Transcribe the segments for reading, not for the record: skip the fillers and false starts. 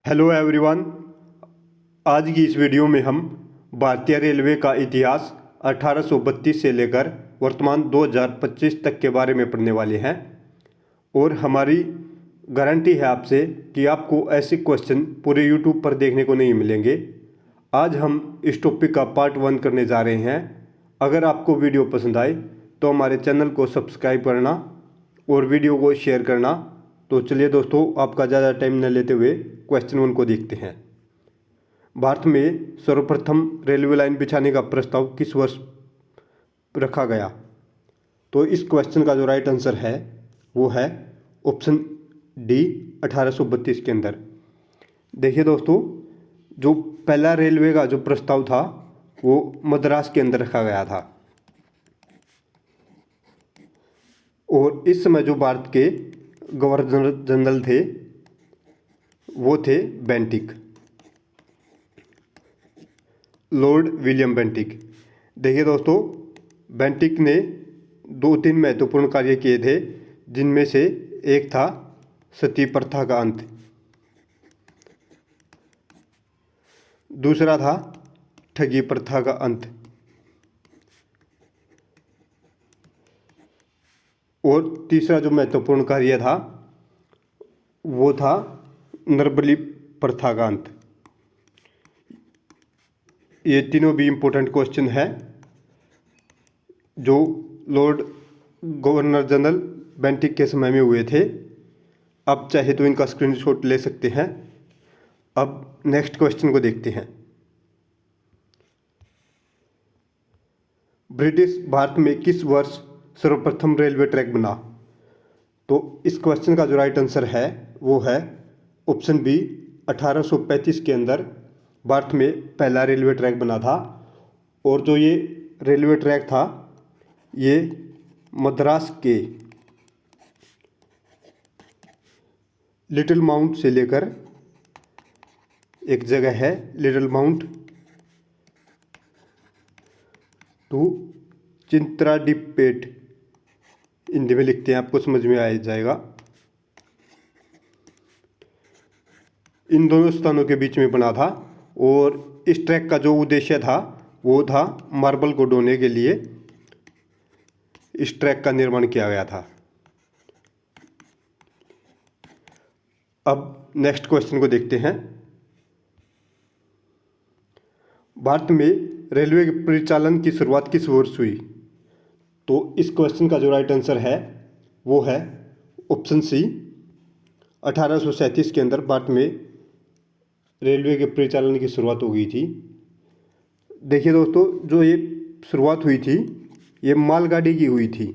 Hello everyone. आज की इस वीडियो में हम भारतीय रेलवे का इतिहास 1832 से लेकर वर्तमान 2025 तक के बारे में पढ़ने वाले हैं और हमारी गारंटी है आपसे कि आपको ऐसे क्वेश्चन पूरे यूट्यूब पर देखने को नहीं मिलेंगे। आज हम इस टॉपिक का पार्ट 1 करने जा रहे हैं। अगर आपको वीडियो पसंद आए तो हमारे चैनल को सब्सक्राइब करना और वीडियो को शेयर करना। तो चलिए दोस्तों, आपका ज़्यादा टाइम न लेते हुए क्वेश्चन 1 को देखते हैं। भारत में सर्वप्रथम रेलवे लाइन बिछाने का प्रस्ताव किस वर्ष रखा गया? तो इस क्वेश्चन का जो राइट आंसर है वो है ऑप्शन डी 1832 के अंदर। देखिए दोस्तों, जो पहला रेलवे का जो प्रस्ताव था वो मद्रास के अंदर रखा गया था और इस समय जो भारत के गवर्नर जनरल थे वो थे बेंटिक, लॉर्ड विलियम बेंटिक। देखिए दोस्तों, बेंटिक ने 2-3 महत्वपूर्ण कार्य किए थे, जिनमें से एक था सती प्रथा का अंत, दूसरा था ठगी प्रथा का अंत और तीसरा जो महत्वपूर्ण कार्य था वो था नरबली प्रथा का अंत। ये तीनों भी इम्पोर्टेंट क्वेश्चन है जो लॉर्ड गवर्नर जनरल बेंटिक के समय में हुए थे। अब चाहे तो इनका स्क्रीनशॉट ले सकते हैं। अब नेक्स्ट क्वेश्चन को देखते हैं। ब्रिटिश भारत में किस वर्ष सर्वप्रथम रेलवे ट्रैक बना? तो इस क्वेश्चन का जो राइट आंसर है वो है ऑप्शन बी 1835 के अंदर भारत में पहला रेलवे ट्रैक बना था और जो ये रेलवे ट्रैक था ये मद्रास के लिटिल माउंट से लेकर एक जगह है लिटिल माउंट टू चिंत्राडीपेट, हिंदी में लिखते हैं, आपको समझ में आ जाएगा। इन दोनों स्थानों के बीच में बना था और इस ट्रैक का जो उद्देश्य था वो था मार्बल को ढोने के लिए इस ट्रैक का निर्माण किया गया था। अब नेक्स्ट क्वेश्चन को देखते हैं। भारत में रेलवे के परिचालन की शुरुआत किस वर्ष हुई? तो इस क्वेश्चन का जो राइट आंसर है वो है ऑप्शन सी 1837 के अंदर भारत में रेलवे के परिचालन की शुरुआत हो गई थी। देखिए दोस्तों, जो ये शुरुआत हुई थी ये मालगाड़ी की हुई थी।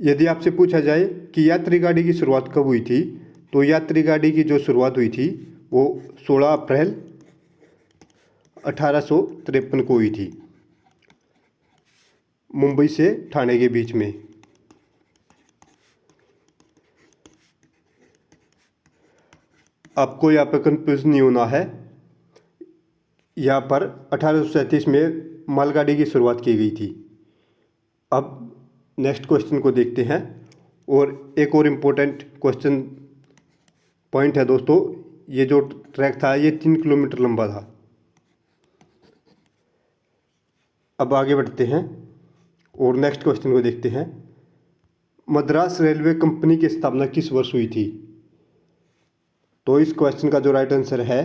यदि आपसे पूछा जाए कि यात्री गाड़ी की शुरुआत कब हुई थी, तो यात्री गाड़ी की जो शुरुआत हुई थी वो 16 अप्रैल 1853 को हुई थी, मुंबई से ठाणे के बीच में। आपको यहाँ पर कंफ्यूज नहीं होना है, यहाँ पर 1837 में मालगाड़ी की शुरुआत की गई थी। अब नेक्स्ट क्वेश्चन को देखते हैं और एक और इम्पोर्टेंट क्वेश्चन पॉइंट है दोस्तों, ये जो ट्रैक था ये 3 किलोमीटर लंबा था। अब आगे बढ़ते हैं और नेक्स्ट क्वेश्चन को देखते हैं। मद्रास रेलवे कंपनी की स्थापना किस वर्ष हुई थी? तो इस क्वेश्चन का जो राइट आंसर है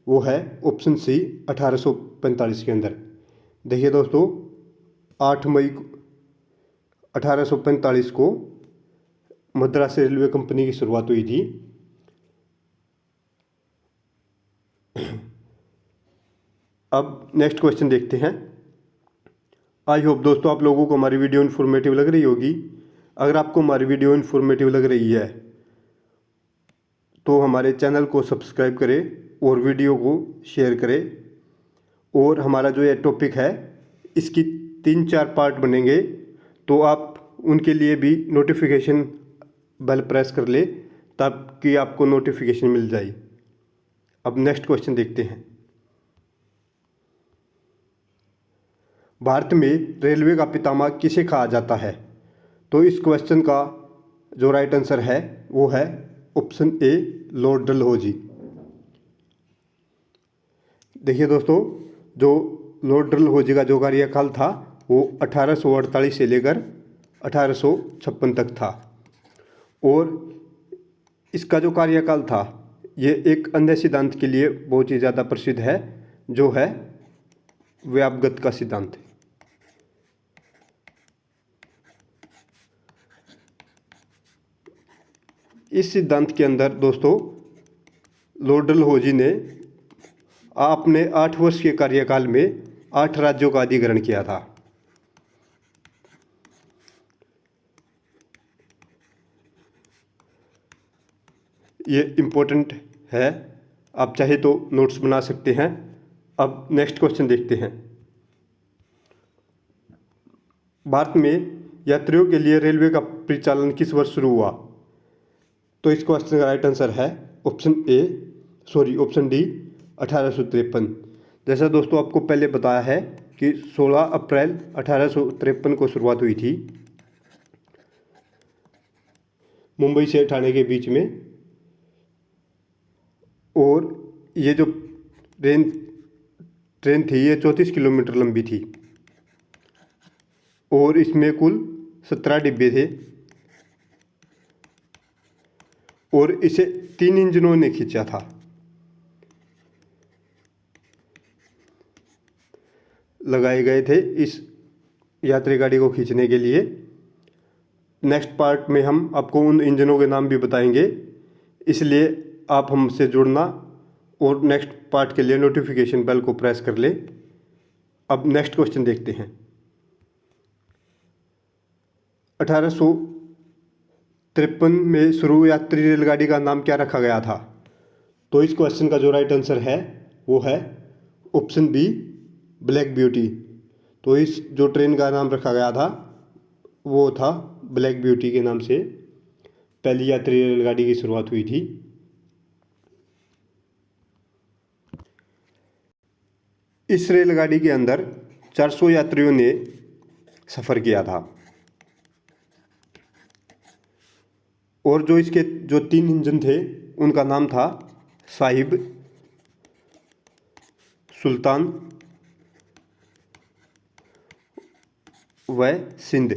वो है ऑप्शन सी 1845 के अंदर। देखिए दोस्तों, 8 मई 1845 को मद्रास रेलवे कंपनी की शुरुआत हुई थी। अब नेक्स्ट क्वेश्चन देखते हैं। आई होप दोस्तों आप लोगों को हमारी वीडियो इन्फॉर्मेटिव लग रही होगी। अगर आपको हमारी वीडियो इन्फॉर्मेटिव लग रही है तो हमारे चैनल को सब्सक्राइब करें और वीडियो को शेयर करें। और हमारा जो ये टॉपिक है इसकी 3-4 पार्ट बनेंगे, तो आप उनके लिए भी नोटिफिकेशन बेल प्रेस कर ले ताकि आपको नोटिफिकेशन मिल जाए। अब नेक्स्ट क्वेश्चन देखते हैं। भारत में रेलवे का पितामह किसे कहा जाता है? तो इस क्वेश्चन का जो राइट आंसर है वो है ऑप्शन ए, लॉर्ड डलहौजी। देखिए दोस्तों, जो लॉर्ड डलहौजी का जो कार्यकाल था वो 1848 से लेकर 1856 तक था। और इसका जो कार्यकाल था ये एक अन्य सिद्धांत के लिए बहुत ही ज़्यादा प्रसिद्ध है, जो है व्यापगत का सिद्धांत। इस सिद्धांत के अंदर दोस्तों लॉर्ड डलहौजी ने अपने 8 वर्ष के कार्यकाल में 8 राज्यों का अधिग्रहण किया था। ये इम्पोर्टेंट है, आप चाहे तो नोट्स बना सकते हैं। अब नेक्स्ट क्वेश्चन देखते हैं। भारत में यात्रियों के लिए रेलवे का परिचालन किस वर्ष शुरू हुआ? तो इस क्वेश्चन का राइट आंसर है ऑप्शन डी 1853। जैसा दोस्तों आपको पहले बताया है कि 16 अप्रैल 1853 को शुरुआत हुई थी मुंबई से ठाणे के बीच में। और ये जो ट्रेन थी ये 34 किलोमीटर लंबी थी और इसमें कुल 17 डिब्बे थे और इसे 3 इंजनों ने खींचा था। लगाए गए थे इस यात्री गाड़ी को खींचने के लिए। नेक्स्ट पार्ट में हम आपको उन इंजनों के नाम भी बताएंगे, इसलिए आप हमसे जुड़ना और नेक्स्ट पार्ट के लिए नोटिफिकेशन बेल को प्रेस कर ले। अब नेक्स्ट क्वेश्चन देखते हैं। 1853 में शुरू यात्री रेलगाड़ी का नाम क्या रखा गया था? तो इस क्वेश्चन का जो राइट आंसर है वो है ऑप्शन बी, ब्लैक ब्यूटी। तो इस जो ट्रेन का नाम रखा गया था वो था ब्लैक ब्यूटी के नाम से पहली यात्री रेलगाड़ी की शुरुआत हुई थी। इस रेलगाड़ी के अंदर 400 यात्रियों ने सफ़र किया था और जो इसके जो 3 इंजन थे उनका नाम था साहिब, सुल्तान व सिंध।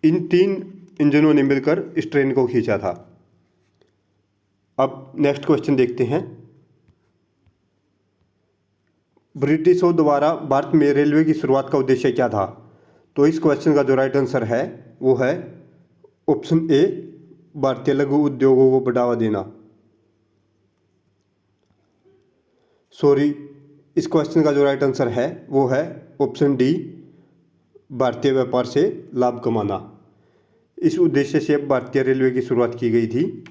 इन 3 इंजनों ने मिलकर इस ट्रेन को खींचा था। अब नेक्स्ट क्वेश्चन देखते हैं। ब्रिटिशों द्वारा भारत में रेलवे की शुरुआत का उद्देश्य क्या था? तो इस क्वेश्चन का जो राइट आंसर है वो है ऑप्शन ए, भारतीय लघु उद्योगों को बढ़ावा देना। इस क्वेश्चन का जो राइट आंसर है वो है ऑप्शन डी, भारतीय व्यापार से लाभ कमाना। इस उद्देश्य से भारतीय रेलवे की शुरुआत की गई थी।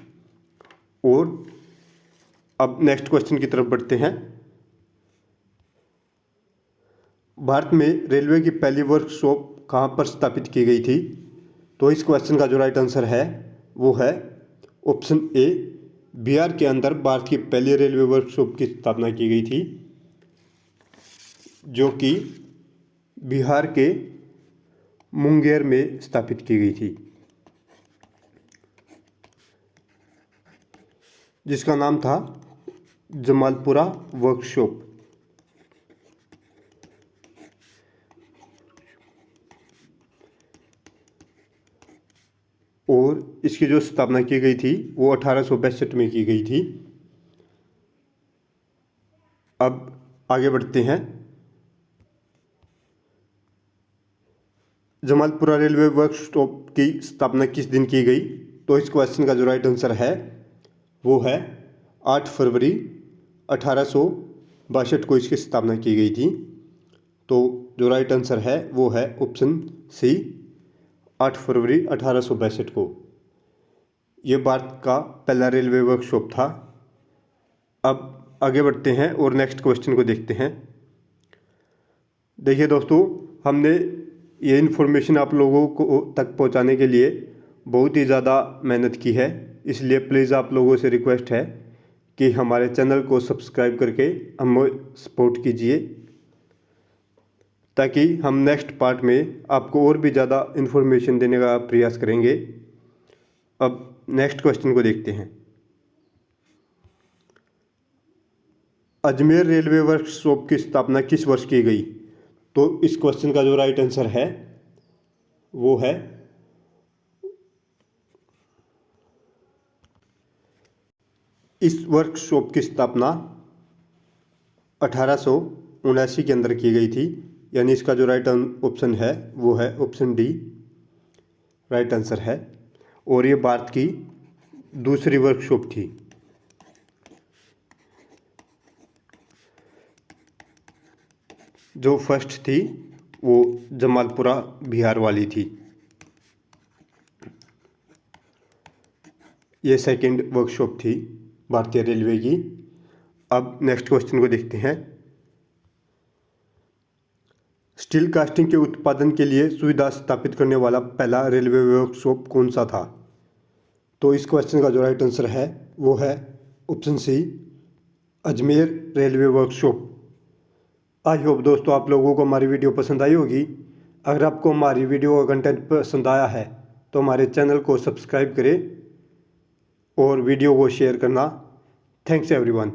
और अब नेक्स्ट क्वेश्चन की तरफ बढ़ते हैं। भारत में रेलवे की पहली वर्कशॉप कहाँ पर स्थापित की गई थी? तो इस क्वेश्चन का जो राइट आंसर है वो है ऑप्शन ए, बिहार के अंदर भारत की पहली रेलवे वर्कशॉप की स्थापना की गई थी, जो कि बिहार के मुंगेर में स्थापित की गई थी, जिसका नाम था जमालपुरा वर्कशॉप। और इसकी जो स्थापना की गई थी वो 1862 में की गई थी। अब आगे बढ़ते हैं। जमालपुरा रेलवे वर्कशॉप की स्थापना किस दिन की गई? तो इस क्वेश्चन का जो राइट आंसर है वो है 8 फरवरी 1862 को इसकी स्थापना की गई थी। तो जो राइट आंसर है वो है ऑप्शन सी, 8 फरवरी 1862 को। ये भारत का पहला रेलवे वर्कशॉप था। अब आगे बढ़ते हैं और नेक्स्ट क्वेश्चन को देखते हैं। देखिए दोस्तों, हमने ये इन्फॉर्मेशन आप लोगों को तक पहुंचाने के लिए बहुत ही ज़्यादा मेहनत की है, इसलिए प्लीज़ आप लोगों से रिक्वेस्ट है कि हमारे चैनल को सब्सक्राइब करके हमें सपोर्ट कीजिए, ताकि हम नेक्स्ट पार्ट में आपको और भी ज़्यादा इन्फॉर्मेशन देने का प्रयास करेंगे। अब नेक्स्ट क्वेश्चन को देखते हैं। अजमेर रेलवे वर्कशॉप की स्थापना किस वर्ष की गई? तो इस क्वेश्चन का जो राइट आंसर है वो है इस वर्कशॉप की स्थापना 1879 के अंदर की गई थी, यानी इसका जो राइट ऑप्शन है वो है ऑप्शन डी, राइट आंसर है। और ये भारत की दूसरी वर्कशॉप थी। जो फर्स्ट थी वो जमालपुरा बिहार वाली थी। ये सेकंड वर्कशॉप थी भारतीय रेलवे की। अब नेक्स्ट क्वेश्चन को देखते हैं। स्टील कास्टिंग के उत्पादन के लिए सुविधा स्थापित करने वाला पहला रेलवे वर्कशॉप कौन सा था? तो इस क्वेश्चन का जो राइट आंसर है वो है option C, Ajmer railway workshop. I hope दोस्तों आप लोगों को हमारी वीडियो पसंद आई होगी। अगर आपको हमारी वीडियो का कंटेंट पसंद आया है तो हमारे चैनल को सब्सक्राइब करें और वीडियो को शेयर करना। Thanks everyone.